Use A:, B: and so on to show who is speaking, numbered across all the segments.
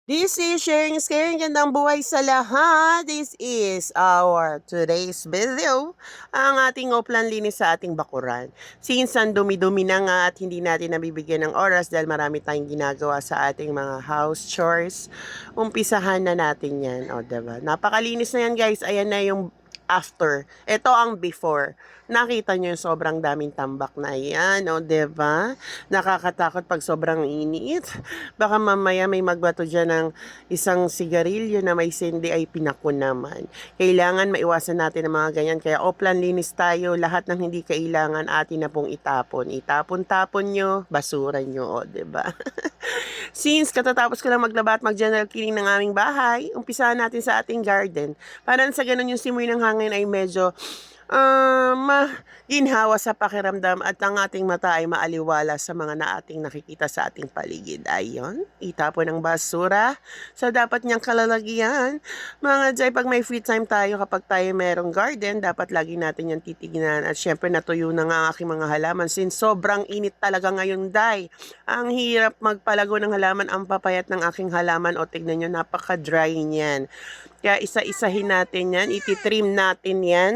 A: This is sharing is caring. Gandang buhay sa lahat. This is our today's video. Ang ating uplan linis sa ating bakuran. Since ang dumi-dumi na nga at hindi natin nabibigyan ng oras dahil marami tayong ginagawa sa ating mga house chores, umpisahan na natin yan. O, diba? Napakalinis na yan, guys. Ayan na yung after. Ito ang before. Nakita nyo yung sobrang daming tambak na yan, o, diba? Nakakatakot pag sobrang init. Baka mamaya may magbato dyan ng isang sigarilyo na may sindi ay pinako naman. Kailangan maiwasan natin ang mga ganyan. Kaya oplan linis tayo. Lahat ng hindi kailangan atin na pong itapon. Itapon-tapon nyo, basura nyo, o, diba? Since katatapos ko lang maglaba at mag-general cleaning ng aming bahay, umpisahan natin sa ating garden. Para sa ganun yung simoy ng hangin ay medyo ginhawa sa pakiramdam at ang ating mata ay maaliwala sa mga ating nakikita sa ating paligid. Ayon, itapon ng basura sa dapat niyang kalalagyan. Mga Jay, pag may free time tayo, kapag tayo merong garden, dapat lagi natin yung titignan. At syempre natuyo na nga ang aking mga halaman since sobrang init talaga ngayon, Day. Ang hirap magpalago ng halaman, ang papayat ng aking halaman. O tignan nyo, napaka-dry niyan. Kaya isa-isahin natin yan, ititrim natin yan.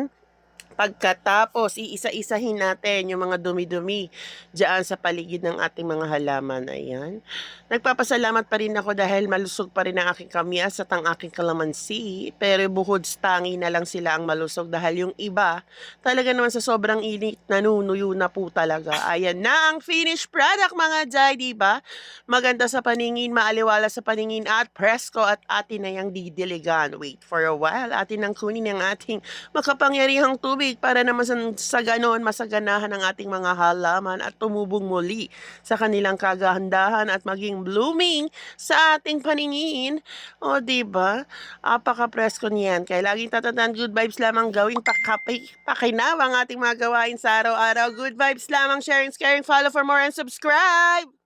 A: Pagkatapos, iisa-isahin natin yung mga dumi-dumi dyan sa paligid ng ating mga halaman. Ayan. Nagpapasalamat pa rin ako dahil malusog pa rin ang aking kamyas at ang aking kalamansi. Pero buhod stangi na lang sila ang malusog dahil yung iba, talaga naman sa sobrang init, nanunuyo na po talaga. Ayan na ang finished product, mga Jai, diba? Maganda sa paningin, maaliwala sa paningin at presko at atin na yung didiligan. Wait for a while, atin nang kunin ang ating makapangyarihang tubig para naman sa ganon masaganahan ang ating mga halaman at tumubong muli sa kanilang kagahandahan at maging blooming sa ating paningin. O, diba? Apaka-presko niyan. Kaya laging tatandaan, good vibes lamang gawing pakinabang ating mga gawain sa araw-araw. Good vibes lamang, sharing, caring, follow for more and subscribe!